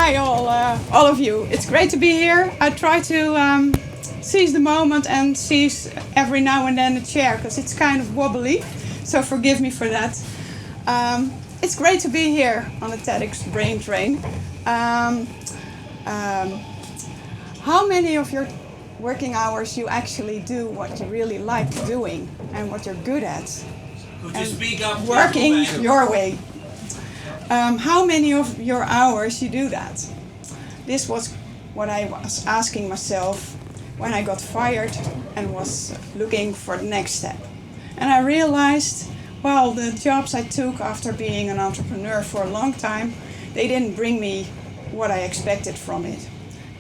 Hi all of you. It's great to be here. I try to seize the moment and seize every now and then a chair because it's kind of wobbly, so forgive me for that. It's great to be here on the TEDx BrainTrain. How many of your working hours you actually do what you really like doing and what you're good at? Could you speak up? Working your way. How many of your hours you do that? This was what I was asking myself when I got fired and was looking for the next step. And I realized, well, the jobs I took after being an entrepreneur for a long time, they didn't bring me what I expected from it.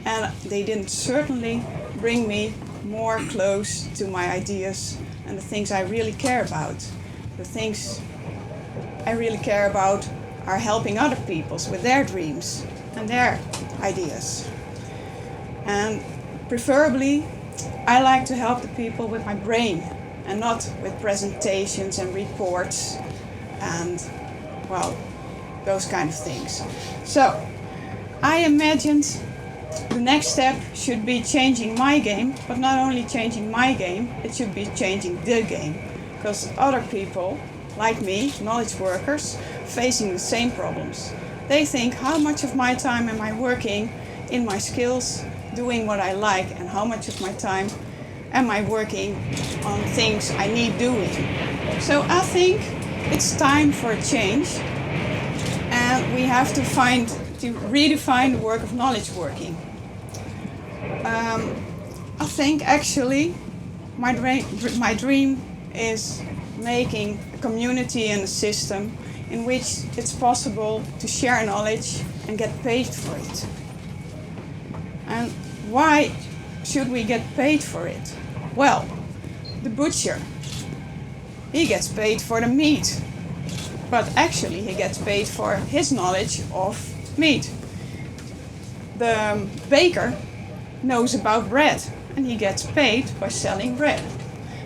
And they didn't certainly bring me more close to my ideas and the things I really care about. The things I really care about are helping other people with their dreams and their ideas. And preferably, I like to help the people with my brain and not with presentations and reports and, well, those kind of things. So, I imagined the next step should be changing my game, but not only changing my game, it should be changing the game. Because other people, like me, knowledge workers, facing the same problems. They think, how much of my time am I working in my skills, doing what I like, and how much of my time am I working on things I need doing? So I think it's time for a change, and we have to redefine the work of knowledge working. I think actually my dream is making a community and a system in which it's possible to share knowledge and get paid for it. And why should we get paid for it? Well, the butcher, he gets paid for the meat, but actually he gets paid for his knowledge of meat. The baker knows about bread and he gets paid by selling bread.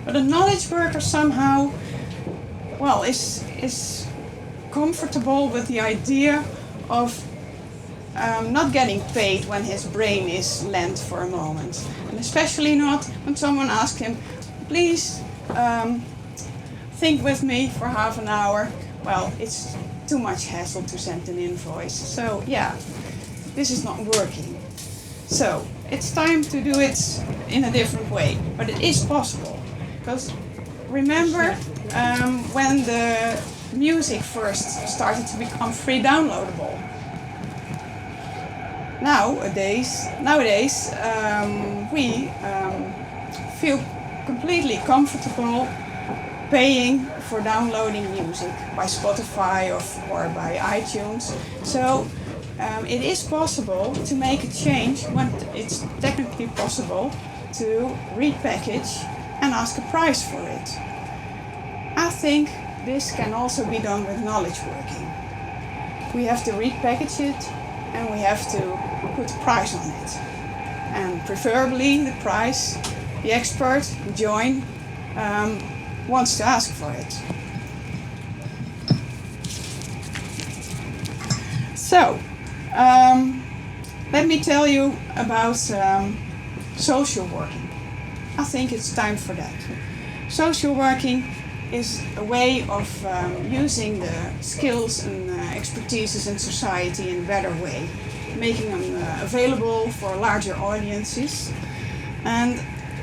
But a knowledge worker somehow, well, is comfortable with the idea of not getting paid when his brain is lent for a moment. And especially not when someone asks him, please think with me for half an hour. Well, it's too much hassle to send an invoice. So yeah, this is not working. So it's time to do it in a different way, but it is possible. Because remember when the music first started to become free downloadable. Nowadays we feel completely comfortable paying for downloading music by Spotify or by iTunes. So it is possible to make a change when it's technically possible to repackage and ask a price for it. I think this can also be done with knowledge working. We have to repackage it and we have to put a price on it. And preferably the price the expert who join wants to ask for it. So, let me tell you about social working. I think it's time for that. Social working is a way of using the skills and expertises in society in a better way, making them available for larger audiences. And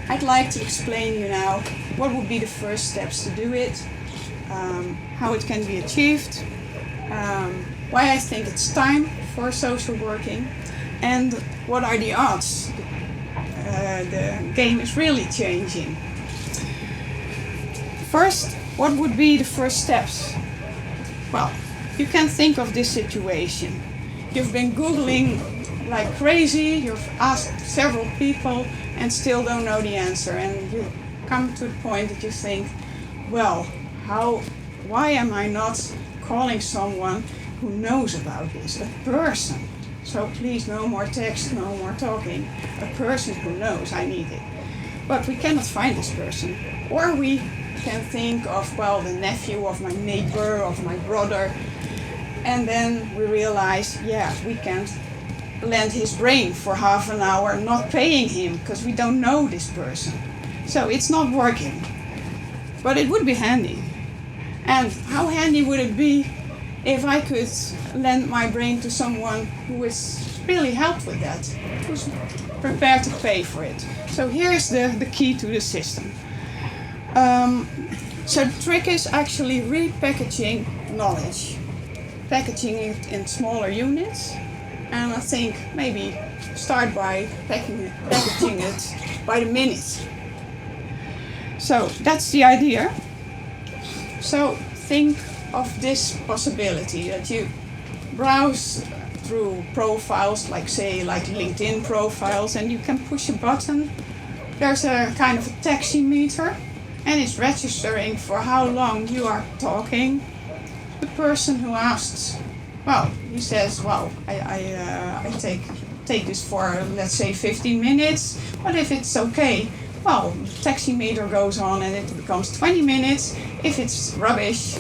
I'd like to explain you now what would be the first steps to do it, how it can be achieved, why I think it's time for social working, and what are the odds the game is really changing. First, what would be the first steps? Well, you can think of this situation. You've been Googling like crazy, you've asked several people and still don't know the answer. And you come to the point that you think, well, why am I not calling someone who knows about this, a person? So please, no more text, no more talking. A person who knows, I need it. But we cannot find this person. Or we can think of, well, the nephew of my neighbor, of my brother. And then we realize, yeah, we can't lend his brain for half an hour not paying him because we don't know this person. So it's not working. But it would be handy. And how handy would it be if I could lend my brain to someone who is really helped with that, who's prepared to pay for it. So here's the key to the system. So the trick is actually repackaging knowledge, packaging it in smaller units, and I think maybe start by packaging it by the minute. So that's the idea. So think of this possibility that you browse through profiles, like LinkedIn profiles, and you can push a button. There's a kind of a taximeter, and it's registering for how long you are talking. The person who asks, well, he says, well, I take this for, let's say, 15 minutes, but if it's okay, well, the taximeter goes on and it becomes 20 minutes. If it's rubbish,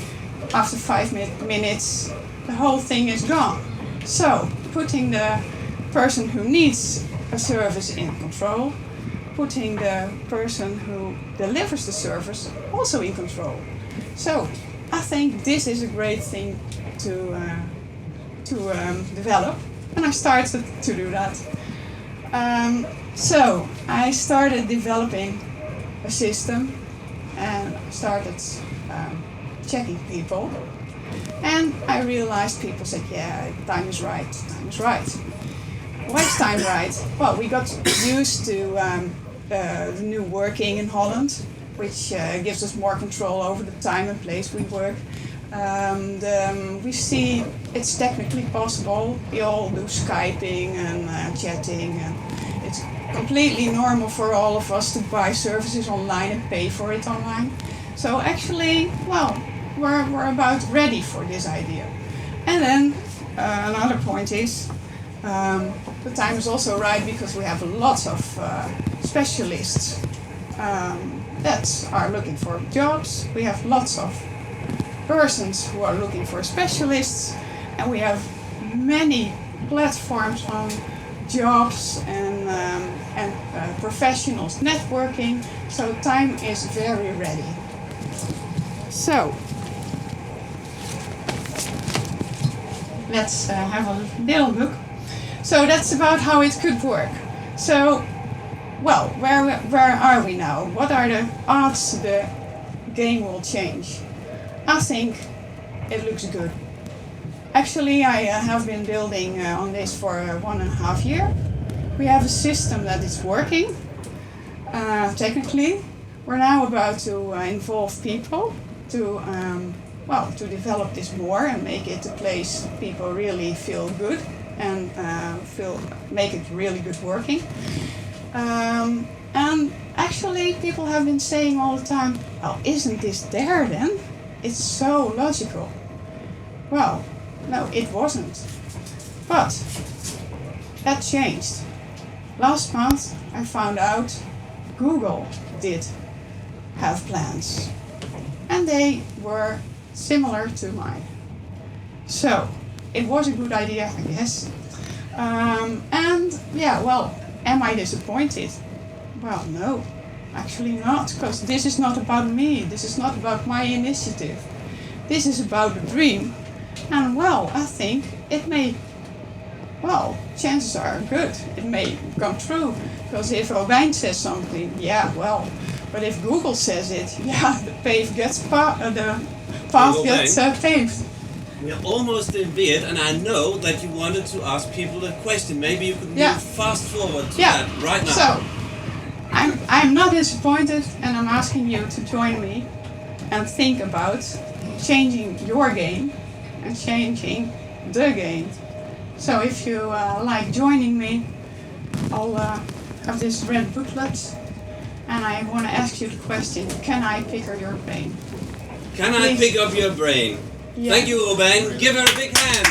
after 5 minutes, the whole thing is gone. So, putting the person who needs a service in control, putting the person who delivers the service also in control. So, I think this is a great thing to develop, and I started to do that. So, I started developing a system and started checking people. And I realized people said, yeah, time is right. Why is time right? Well, we got used to the new working in Holland, which gives us more control over the time and place we work. We see it's technically possible. We all do Skyping and chatting, and it's completely normal for all of us to buy services online and pay for it online. So actually, well, we're about ready for this idea. And then another point is the time is also right because we have lots of specialists that are looking for jobs. We have lots of persons who are looking for specialists, and we have many platforms on jobs and professionals networking. So time is very ready. So let's have a little look. So that's about how it could work. So, well, where are we now? What are the odds the game will change? I think it looks good. Actually, I have been building on this for 1.5 years. We have a system that is working. Technically, we're now about to involve people to develop this more and make it a place people really feel good and make it really good working. And actually, people have been saying all the time, well, isn't this there then? It's so logical. Well, no, it wasn't. But that changed. Last month, I found out Google did have plans. And they were similar to mine. So, it was a good idea, I guess. And yeah, well, am I disappointed? Well, no, actually not, because this is not about me. This is not about my initiative. This is about the dream. And well, I think it may, well, chances are good. It may come true. Because if Robijn says something, yeah, well, but if Google says it, yeah, the path gets paved. We're almost in bed, and I know that you wanted to ask people a question. Maybe you could move fast forward to that right now. So, I'm not disappointed, and I'm asking you to join me and think about changing your game and changing the game. So if you like joining me, I'll have this red booklet, and I want to ask you the question, can I pick up your brain? Can I pick up your brain? Yeah. Thank you, Robijn. Give her a big hand.